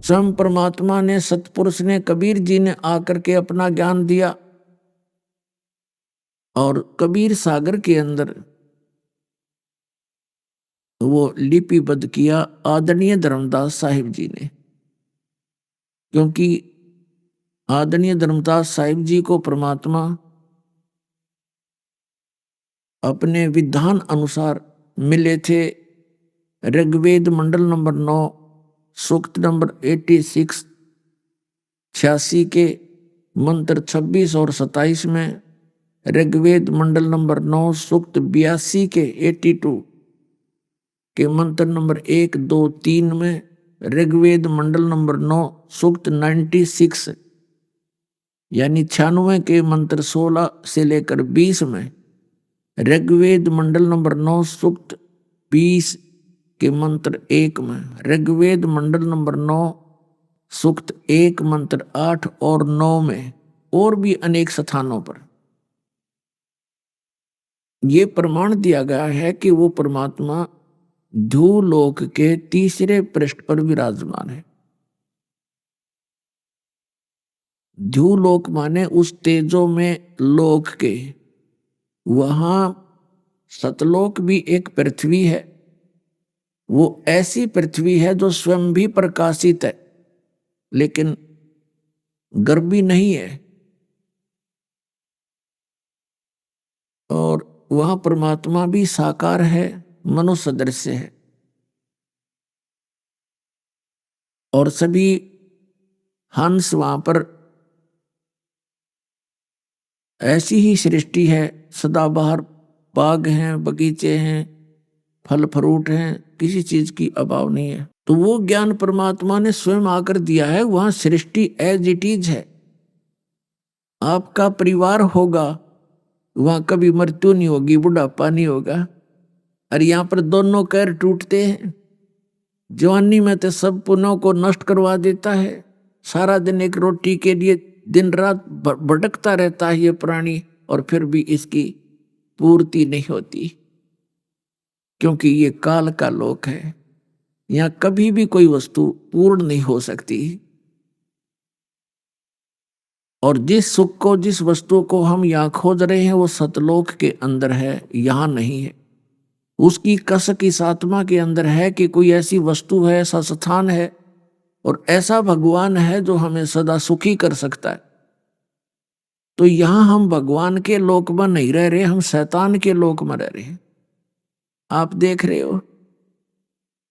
स्वयं परमात्मा ने, सतपुरुष ने, कबीर जी ने आकर के अपना ज्ञान दिया और कबीर सागर के अंदर वो लिपिबद्ध किया आदरणीय धर्मदास साहिब जी ने। क्योंकि आदरणीय धर्मदास साहिब जी को परमात्मा अपने विधान अनुसार मिले थे। ऋग्वेद मंडल नंबर 9 सूक्त नंबर 86 86 के मंत्र 26 और 27 में, ऋग्वेद मंडल नंबर 9 सूक्त 82 के 82 के मंत्र नंबर 1, 2, 3 में, ऋग्वेद मंडल नंबर 9 सूक्त 96 यानी 96 के मंत्र 16 से लेकर 20 में, ऋग्वेद मंडल नंबर 9 सूक्त 20 के मंत्र 1 में, ऋग्वेद मंडल नंबर 9 सूक्त 1 मंत्र 8 और 9 में, और भी अनेक स्थानों पर यह प्रमाण दिया गया है कि वो परमात्मा ध्रुवलोक के तीसरे पृष्ठ पर विराजमान है। ध्रुवलोक माने उस तेजो में लोक के, वहां सतलोक भी एक पृथ्वी है। वो ऐसी पृथ्वी है जो स्वयं भी प्रकाशित है लेकिन गर्भी नहीं है, और वहां परमात्मा भी साकार है, मनुष्य सदृश है। और सभी हंस वहां पर ऐसी ही सृष्टि है, सदाबहार बाग हैं, बगीचे हैं, फल फ्रूट हैं, किसी चीज की अभाव नहीं है। तो वो ज्ञान परमात्मा ने स्वयं आकर दिया है। वहां सृष्टि एज इट इज है। आपका परिवार होगा, वहां कभी मृत्यु नहीं होगी, बुढ़ापा नहीं होगा। और यहाँ पर दोनों पैर टूटते हैं। जवानी में तो सब पुनों को नष्ट करवा देता है। सारा दिन एक रोटी के लिए दिन रात भटकता रहता है ये प्राणी, और फिर भी इसकी पूर्ति नहीं होती, क्योंकि ये काल का लोक है। यहाँ कभी भी कोई वस्तु पूर्ण नहीं हो सकती। और जिस सुख को, जिस वस्तु को हम यहाँ खोज रहे हैं, वो सतलोक के अंदर है, यहाँ नहीं है। उसकी कसक इस आत्मा के अंदर है कि कोई ऐसी वस्तु है, ऐसा स्थान है और ऐसा भगवान है जो हमें सदा सुखी कर सकता है। तो यहां हम भगवान के लोक में नहीं रह रहे, हम शैतान के लोक में रह रहे हैं। आप देख रहे हो,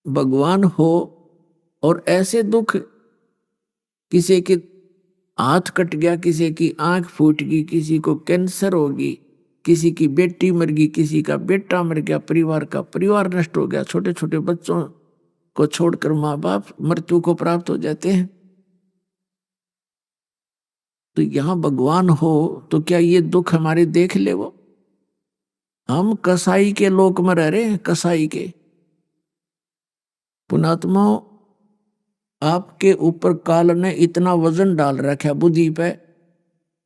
भगवान हो और ऐसे दुख, किसी के हाथ कट गया, किसी की आंख फूट गई, किसी को कैंसर होगी, किसी की बेटी मर गई, किसी का बेटा मर गया, परिवार नष्ट हो गया, छोटे छोटे बच्चों को छोड़कर माँ बाप मृत्यु को प्राप्त हो जाते हैं। तो यहां भगवान हो तो क्या ये दुख हमारे देख ले वो? हम कसाई के लोक में रह रहे हैं, कसाई के। पुणात्मा, आपके ऊपर काल ने इतना वजन डाल रखा बुद्धि पे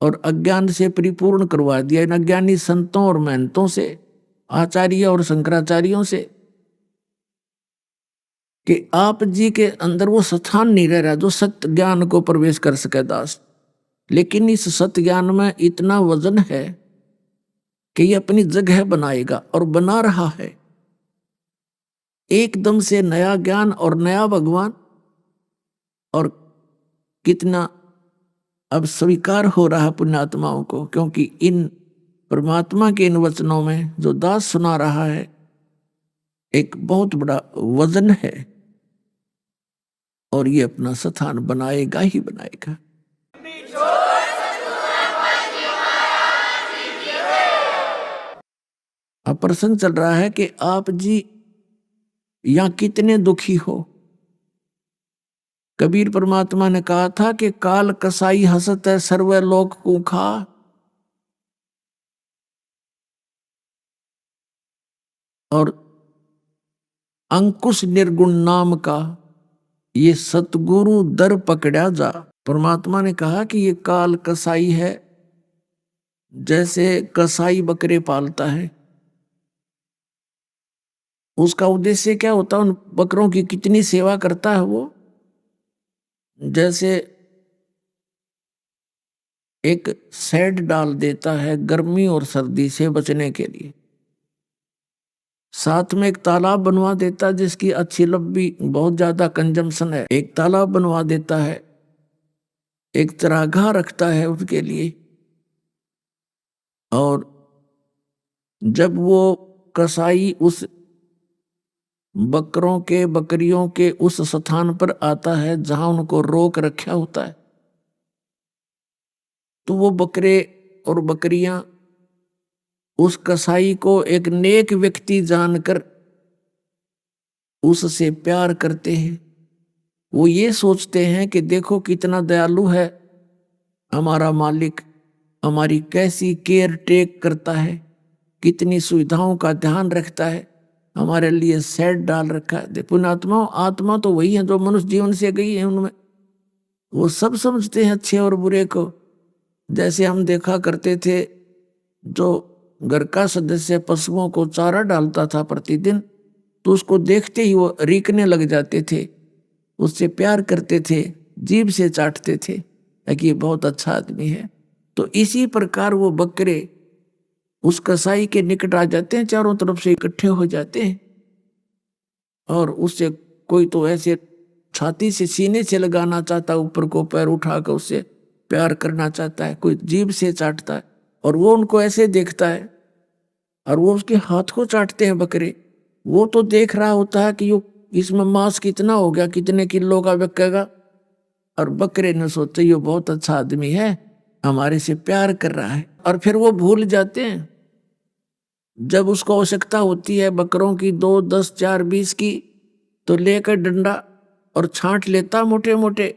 और अज्ञान से परिपूर्ण करवा दिया इन अज्ञानी संतों और महंतों से, आचार्य और शंकराचार्यों से, कि आप जी के अंदर वो स्थान नहीं रह रहा जो सत्य ज्ञान को प्रवेश कर सके दास। लेकिन इस सत्य ज्ञान में इतना वजन है कि ये अपनी जगह बनाएगा और बना रहा है। एकदम से नया ज्ञान और नया भगवान, और कितना अब स्वीकार हो रहा पुण्यात्माओं को, क्योंकि इन परमात्मा के इन वचनों में जो दास सुना रहा है एक बहुत बड़ा वजन है, और ये अपना स्थान बनाएगा ही बनाएगा। अब प्रसंग चल रहा है कि आप जी यहां कितने दुखी हो। कबीर परमात्मा ने कहा था कि काल कसाई हसत है सर्व लोक को खा। और अंकुश निर्गुण नाम का ये सतगुरु दर पकड़ा जा। परमात्मा ने कहा कि ये काल कसाई है, जैसे कसाई बकरे पालता है। उसका उद्देश्य क्या होता है? उन बकरों की कितनी सेवा करता है वो। जैसे एक शेड डाल देता है गर्मी और सर्दी से बचने के लिए, साथ में एक तालाब बनवा देता है जिसकी अच्छी लंबी बहुत ज्यादा कंजम्पशन है, एक तालाब बनवा देता है, एक चरागाह रखता है उसके लिए। और जब वो कसाई उस बकरों के बकरियों के उस स्थान पर आता है जहां उनको रोक रखा होता है, तो वो बकरे और बकरियां उस कसाई को एक नेक व्यक्ति जानकर उससे प्यार करते हैं। वो ये सोचते हैं कि देखो कितना दयालु है हमारा मालिक, हमारी कैसी केयर टेक करता है, कितनी सुविधाओं का ध्यान रखता है, हमारे लिए सेट डाल रखा है। पुण्यात्मा आत्मा तो वही है जो मनुष्य जीवन से गई है, उनमें वो सब समझते हैं अच्छे और बुरे को। जैसे हम देखा करते थे, जो घर का सदस्य पशुओं को चारा डालता था प्रतिदिन, तो उसको देखते ही वो रीकने लग जाते थे, उससे प्यार करते थे, जीभ से चाटते थे कि ये बहुत अच्छा आदमी है। तो इसी प्रकार वो बकरे उस कसाई के निकट आ जाते हैं, चारों तरफ से इकट्ठे हो जाते हैं, और उससे कोई तो ऐसे छाती से सीने से लगाना चाहता है, ऊपर को पैर उठाकर उससे प्यार करना चाहता है, कोई जीभ से चाटता है, और वो उनको ऐसे देखता है और वो उसके हाथ को चाटते हैं बकरे। वो तो देख रहा होता है कि यो इसमें मांस कितना हो गया, कितने किलो का बिकेगा, और बकरे ने सोचा ये बहुत अच्छा आदमी है, हमारे से प्यार कर रहा है। और फिर वो भूल जाते हैं, जब उसको आवश्यकता होती है बकरों की 2, 10, 4, 20 की, तो लेकर डंडा और छांट लेता मोटे मोटे,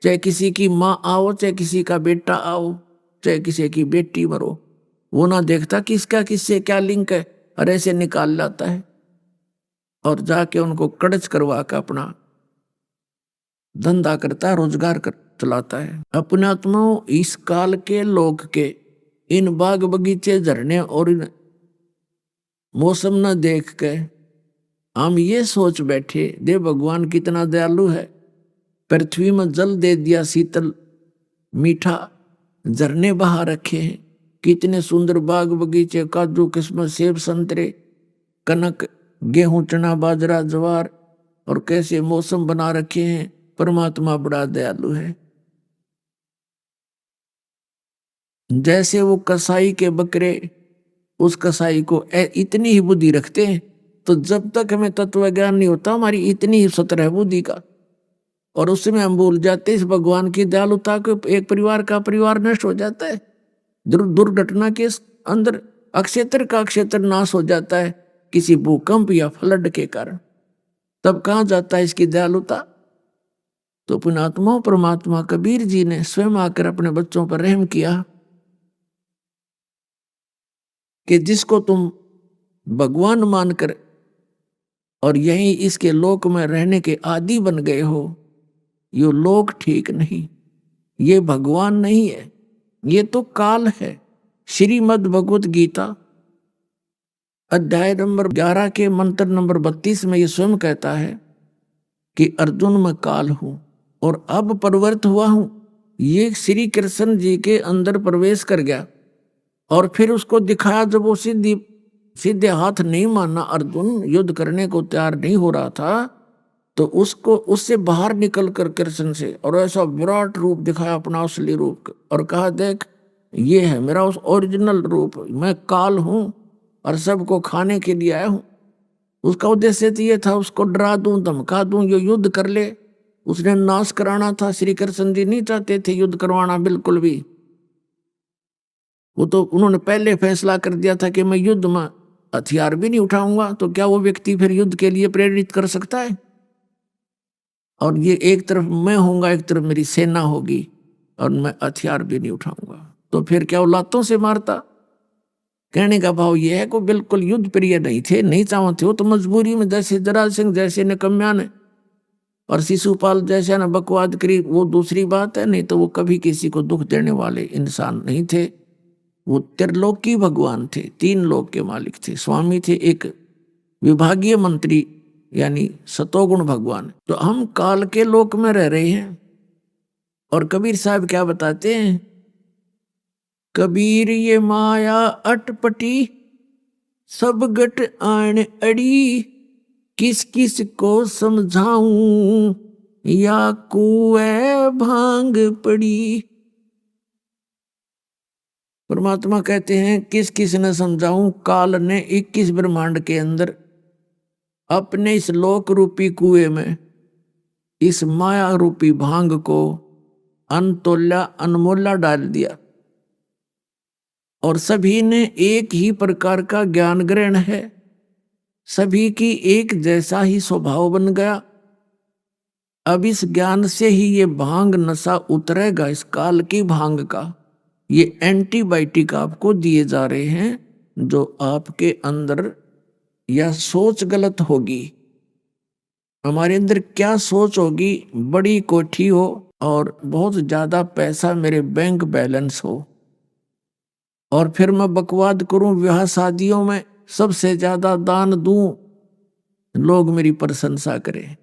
चाहे किसी की माँ आओ, चाहे किसी का बेटा आओ, चाहे किसी की बेटी मरो, वो ना देखता किसका किससे क्या लिंक है, और ऐसे निकाल लाता है और जाके उनको कड़च करवा कर अपना धंधा करता है, रोजगार कर चलाता है। अपने आत्माओं इस काल के लोग के इन बाग बगीचे झरने और इन मौसम न देख के हम ये सोच बैठे दे भगवान कितना दयालु है, पृथ्वी में जल दे दिया शीतल मीठा, झरने बहा रखे हैं, कितने सुंदर बाग बगीचे, काजू किस्मत सेब संतरे कनक गेहूं चना बाजरा ज्वार, और कैसे मौसम बना रखे हैं। परमात्मा बड़ा दयालु है। जैसे वो कसाई के बकरे उस कसाई को इतनी ही बुद्धि रखते हैं, तो जब तक हमें तत्व ज्ञान नहीं होता हमारी इतनी ही सत्र है बुद्धि का, और उसमें हम भूल जाते इस भगवान की दयालुता को। एक परिवार का परिवार नष्ट हो जाता है, दुर्घटना के अंदर अक्षेत्र का क्षेत्र नाश हो जाता है किसी भूकंप या फ्लड के कारण, तब कहाँ जाता है इसकी दयालुता। तो पुण्यात्मा परमात्मा कबीर जी ने स्वयं आकर अपने बच्चों पर रहम किया कि जिसको तुम भगवान मानकर और यहीं इसके लोक में रहने के आदी बन गए हो, ये लोक ठीक नहीं, ये भगवान नहीं है, ये तो काल है। श्रीमद् भगवत गीता अध्याय नंबर 11 के मंत्र नंबर 32 में ये स्वयं कहता है कि अर्जुन मैं काल हूं और अब परिवर्त हुआ हूं। ये श्री कृष्ण जी के अंदर प्रवेश कर गया और फिर उसको दिखाया, जब वो सीधे हाथ नहीं माना, अर्जुन युद्ध करने को तैयार नहीं हो रहा था, तो उसको उससे बाहर निकल कर कृष्ण से और ऐसा विराट रूप दिखाया, अपना असली रूप, और कहा देख ये है मेरा उस ओरिजिनल रूप, मैं काल हूं और सबको खाने के लिए आया हूं। उसका उद्देश्य तो ये था उसको डरा दूं धमका दूं, ये युद्ध कर ले, उसने नाश कराना था। श्री कृष्ण जी नहीं चाहते थे युद्ध करवाना बिल्कुल भी, वो तो उन्होंने पहले फैसला कर दिया था कि मैं युद्ध में हथियार भी नहीं उठाऊंगा, तो क्या वो व्यक्ति फिर युद्ध के लिए प्रेरित कर सकता है। और ये एक तरफ मैं होऊंगा, एक तरफ मेरी सेना होगी, और मैं हथियार भी नहीं उठाऊंगा, तो फिर क्या वो लातों से मारता। कहने का भाव ये है कि बिल्कुल युद्ध प्रिय नहीं थे, नहीं चाहते हो तो मजबूरी में, जैसे जरासंध जैसे निकम्या ने और शिशुपाल जैसे ने बकवाद करी, वो दूसरी बात है, नहीं तो वो कभी किसी को दुख देने वाले इंसान नहीं थे। वो त्रिलोकी भगवान थे, 3 लोक के मालिक थे, स्वामी थे, एक विभागीय मंत्री यानी सतोगुण भगवान। तो हम काल के लोक में रह रहे हैं, और कबीर साहब क्या बताते हैं, कबीर ये माया अटपटी सब गट आन अड़ी, किस किस को समझाऊं या कुएं भांग पड़ी। परमात्मा कहते हैं किस किस ने समझाऊं, काल ने 21 ब्रह्मांड के अंदर अपने इस लोक रूपी कुएं में इस माया रूपी भांग को अनतोल्या अनमोला डाल दिया, और सभी ने एक ही प्रकार का ज्ञान ग्रहण है, सभी की एक जैसा ही स्वभाव बन गया। अब इस ज्ञान से ही ये भांग नशा उतरेगा, इस काल की भांग का। ये एंटीबायोटिक आपको दिए जा रहे हैं, जो आपके अंदर या सोच गलत होगी, हमारे अंदर क्या सोच होगी, बड़ी कोठी हो और बहुत ज्यादा पैसा मेरे बैंक बैलेंस हो, और फिर मैं बकवाद करूं विवाह शादियों में, सबसे ज्यादा दान दूं, लोग मेरी प्रशंसा करें।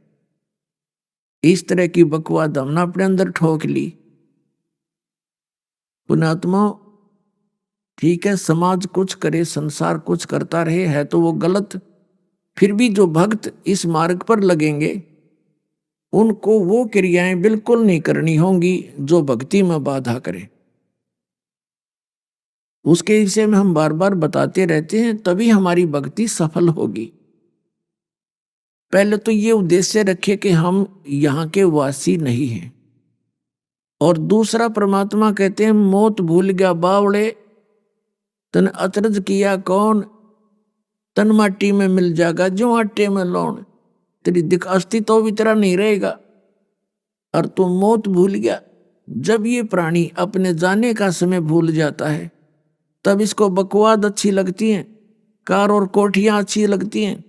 इस तरह की बकवाद हमने अपने अंदर ठोक ली। पुण्यात्मा, ठीक है, समाज कुछ करे, संसार कुछ करता रहे, है तो वो गलत, फिर भी जो भक्त इस मार्ग पर लगेंगे उनको वो क्रियाएं बिल्कुल नहीं करनी होंगी जो भक्ति में बाधा करें। उसके विषय में हम बार बार बताते रहते हैं, तभी हमारी भक्ति सफल होगी। पहले तो ये उद्देश्य रखे कि हम यहाँ के वासी नहीं हैं, और दूसरा परमात्मा कहते हैं मौत भूल गया बावड़े, तन अचरज किया कौन, तन माटी में मिल जाएगा जो आटे में लौन, तेरी दिख अस्तित्व भी तेरा नहीं रहेगा और तू मौत भूल गया। जब ये प्राणी अपने जाने का समय भूल जाता है तब इसको बकवाद अच्छी लगती हैं, कार और कोठियां अच्छी लगती हैं,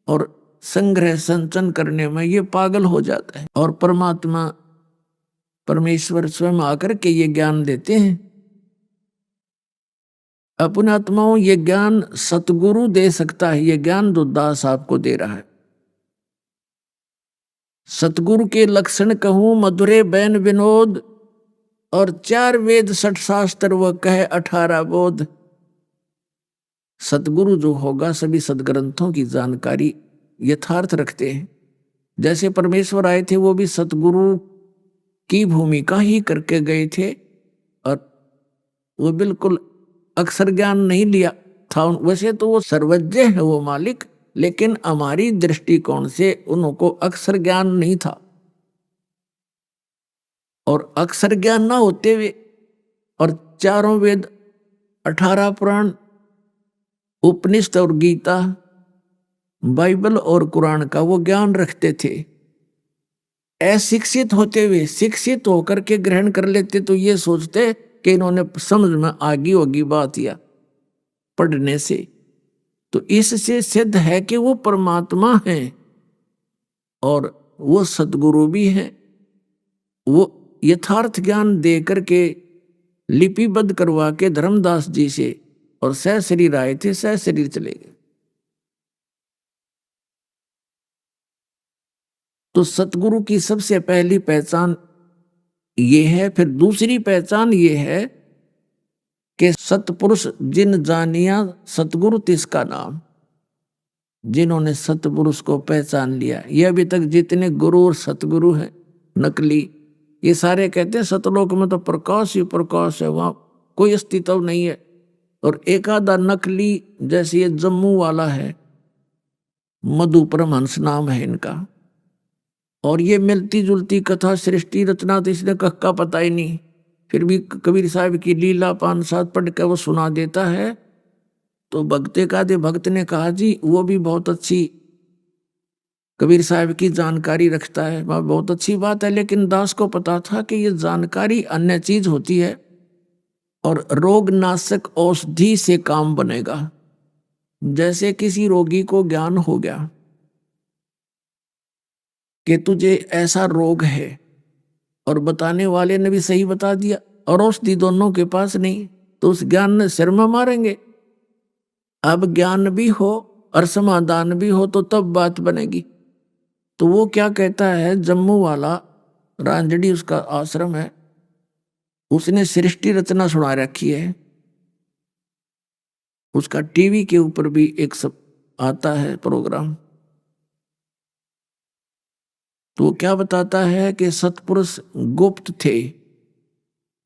और संग्रह संचन करने में ये पागल हो जाता है। और परमात्मा परमेश्वर स्वयं आकर के ये ज्ञान देते हैं। अपने आत्माओं, ये ज्ञान सतगुरु दे सकता है, ये ज्ञान जो दास आपको दे रहा है। सतगुरु के लक्षण कहूं मधुरे बैन विनोद, और 4 वेद 60 शास्त्र वह कहे 18 बोध। सतगुरु जो होगा सभी सदग्रंथों की जानकारी यथार्थ रखते हैं। जैसे परमेश्वर आए थे वो भी सतगुरु की भूमिका ही करके गए थे, और वो बिल्कुल अक्षर ज्ञान नहीं लिया था। वैसे तो वो सर्वज्ञ है वो मालिक, लेकिन हमारी दृष्टिकोण से उनको अक्षर ज्ञान नहीं था। और अक्षर ज्ञान ना होते हुए और 4 वेद 18 पुराण उपनिषद और गीता बाइबल और कुरान का वो ज्ञान रखते थे। अशिक्षित होते हुए शिक्षित होकर के ग्रहण कर लेते तो ये सोचते कि इन्होंने समझ में आगी होगी बात या पढ़ने से। तो इससे सिद्ध है कि वो परमात्मा हैं और वो सतगुरु भी हैं। वो यथार्थ ज्ञान दे करके लिपिबद्ध करवा के धर्मदास जी से, और सह शरीर आए थे सह शरीर चले गए। तो सतगुरु की सबसे पहली पहचान ये है। फिर दूसरी पहचान ये है कि सतपुरुष जिन जानिया सतगुरु तिसका नाम। जिन्होंने सतपुरुष को पहचान लिया, ये अभी तक जितने गुरु और सतगुरु हैं नकली, ये सारे कहते हैं सतलोक में तो प्रकाश ही प्रकाश है, वहां कोई अस्तित्व नहीं है। और एक आधा नकली, जैसे ये जम्मू वाला है मधु परमहंस नाम है इनका, और ये मिलती जुलती कथा सृष्टि रचना तो इसने कक्का पता ही नहीं, फिर भी कबीर साहब की लीला 5-7 पढ़ कर वो सुना देता है। तो भक्ते का दे भक्त ने कहा जी वो भी बहुत अच्छी कबीर साहब की जानकारी रखता है, वह बहुत अच्छी बात है, लेकिन दास को पता था कि ये जानकारी अन्य चीज होती है और रोगनाशक औषधि से काम बनेगा। जैसे किसी रोगी को ज्ञान हो गया कि तुझे ऐसा रोग है, और बताने वाले ने भी सही बता दिया, और औषधि दोनों के पास नहीं, तो उस ज्ञान ने सिर में मारेंगे। अब ज्ञान भी हो और समाधान भी हो तो तब बात बनेगी। तो वो क्या कहता है जम्मू वाला, रांजड़ी उसका आश्रम है, उसने सृष्टि रचना सुना रखी है। उसका टीवी के ऊपर भी एक सब आता है प्रोग्राम। तो क्या बताता है कि सतपुरुष गुप्त थे,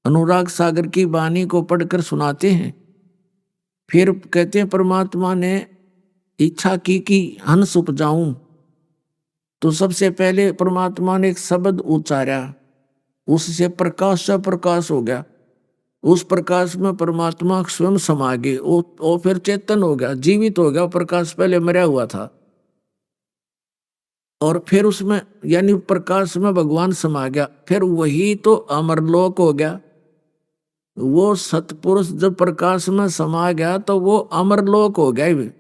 अनुराग सागर की वाणी को पढ़कर सुनाते हैं। फिर कहते हैं परमात्मा ने इच्छा की कि हंस उपजाऊं, तो सबसे पहले परमात्मा ने एक शब्द उच्चारा, उससे प्रकाश से प्रकाश हो गया। उस प्रकाश में परमात्मा स्वयं समा गए, वो फिर चेतन हो गया, जीवित हो गया। प्रकाश पहले मरा हुआ था और फिर उसमें यानी प्रकाश में भगवान समा गया, फिर वही तो अमरलोक हो गया। वो सतपुरुष जब प्रकाश में समा गया तो वो अमरलोक हो गया।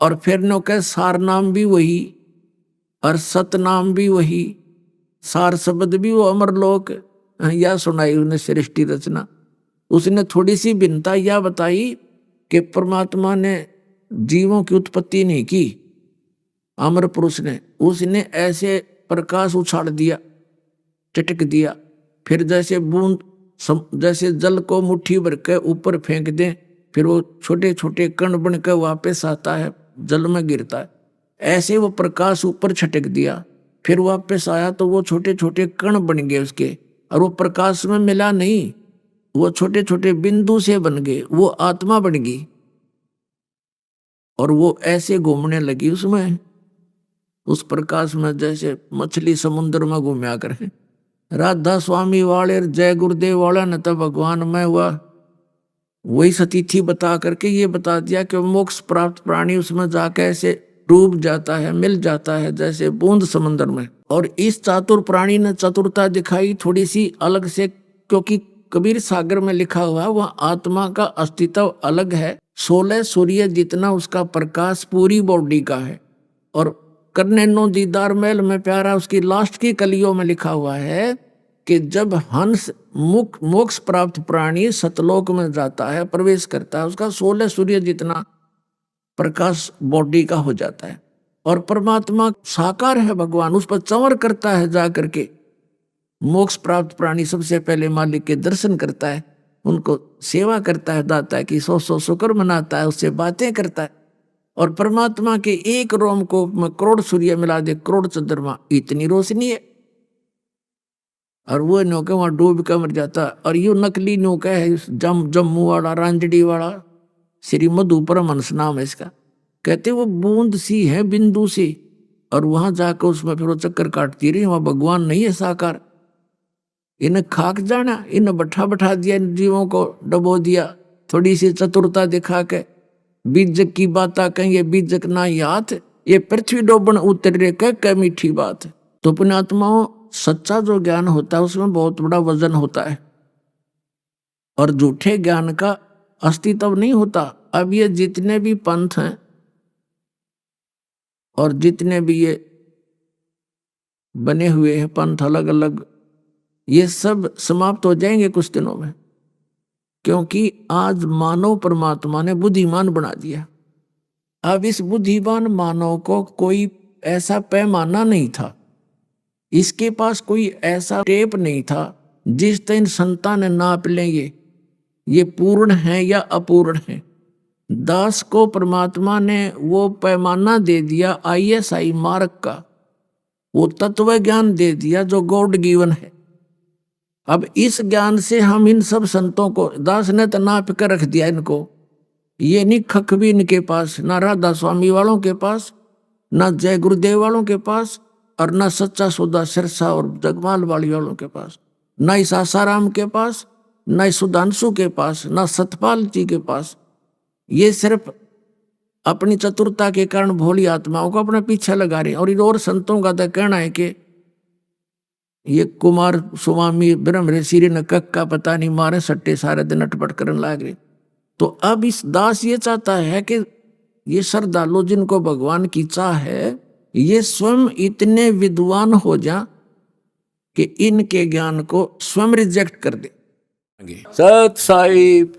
और फिर नो कह सार नाम भी वही और सत नाम भी वही, सार शब्द भी वो अमरलोक। या सुनाई उन्हें सृष्टि रचना। उसने थोड़ी सी भिन्नता यह बताई कि परमात्मा ने जीवों की उत्पत्ति नहीं की, अमर पुरुष ने, उसने ऐसे प्रकाश उछाल दिया, चटक दिया। फिर जैसे बूंद, जैसे जल को मुट्ठी भर के ऊपर फेंक दें, फिर वो छोटे छोटे कण बन के वापस आता है, जल में गिरता है। ऐसे वो प्रकाश ऊपर छटक दिया, फिर वापस आया तो वो छोटे छोटे कण बन गए उसके, और वो प्रकाश में मिला नहीं, वो छोटे छोटे बिंदु से बन गए, वो आत्मा बन गई। और वो ऐसे घूमने लगी उसमें, उस प्रकाश में, जैसे मछली समुद्र में घूमया करे। राधा स्वामी वाले जय गुरुदेव वाला न तो भगवान में हुआ वही सतीथी बता करके ये बता दिया कि मोक्ष प्राप्त प्राणी उसमें जाके ऐसे डूब जाता है, मिल जाता है जैसे बूंद समुद्र में। और इस चातुर प्राणी ने चतुरता दिखाई थोड़ी सी अलग से, क्योंकि कबीर सागर में लिखा हुआ वह आत्मा का अस्तित्व अलग है। 16 सूर्य जितना उसका प्रकाश पूरी बॉडी का है। और करने नो दीदार महल में प्यारा, उसकी लास्ट की कलियों में लिखा हुआ है कि जब हंस मोक्ष प्राप्त प्राणी सतलोक में जाता है, प्रवेश करता है, उसका 16 सूर्य जितना प्रकाश बॉडी का हो जाता है। और परमात्मा साकार है भगवान, उस पर चंवर करता है जा करके। मोक्ष प्राप्त प्राणी सबसे पहले मालिक के दर्शन करता है, उनको सेवा करता है, दाता है कि 100 शुक्र मनाता है, उससे बातें करता है। और परमात्मा के एक रोम को में करोड़ सूर्य मिला दे, करोड़ चंद्रमा, इतनी रोशनी है। और वो नौका वहां डूब कर मर जाता। और ये नकली नौका है जम्मू वाला, रांजड़ी वाला, श्री मधु परमहंस नाम है इसका। कहते वो बूंद सी है, बिंदु सी, और वहां जाकर उसमें फिर वो चक्कर काटती रही। वहां भगवान नहीं है साकार। इन्हें खाक जाना, इन्हें बैठा दिया, इन जीवों को डबो दिया, थोड़ी सी चतुरता दिखा के। बीजक की बात कहेंगे, बीजक ना याद, ये पृथ्वी डोबन उतरे कह मीठी बात। तो पुण्यात्माओं, सच्चा जो ज्ञान होता है उसमें बहुत बड़ा वजन होता है, और झूठे ज्ञान का अस्तित्व नहीं होता। अब ये जितने भी पंथ हैं और जितने भी ये बने हुए हैं पंथ अलग अलग, ये सब समाप्त हो जाएंगे कुछ दिनों में। क्योंकि आज मानव परमात्मा ने बुद्धिमान बना दिया। अब इस बुद्धिमान मानव को कोई ऐसा पैमाना नहीं था, इसके पास कोई ऐसा टेप नहीं था जिस दिन संतान नाप लेंगे ये पूर्ण है या अपूर्ण है। दास को परमात्मा ने वो पैमाना दे दिया, ISI मार्क का, वो तत्व ज्ञान दे दिया जो गॉड गिवन है। अब इस ज्ञान से हम इन सब संतों को, दास ने तो नाप कर रख दिया इनको। ये नहीं खक भी इनके पास, ना राधा स्वामी वालों के पास, ना जय गुरुदेव वालों के पास, और ना सच्चा सौदा सिरसा और जगमाल वाली वालों के पास, ना इस आसाराम के पास, ना इस सुधांशु के पास, ना सतपाल जी के पास। ये सिर्फ अपनी चतुरता के कारण भोली आत्माओं को अपने पीछे लगा रहे। और इन और संतों का तो कहना है कि ये कुमार स्वामी ब्रह्म ऋषि ने कक का पता नहीं मारे सट्टे सारे दिन अटपट करने लग रहे। तो अब इस दास ये चाहता है कि ये श्रद्धालु जिनको भगवान की चाह है, ये स्वयं इतने विद्वान हो जा कि इनके ज्ञान को स्वयं रिजेक्ट कर दे। सत साहिब।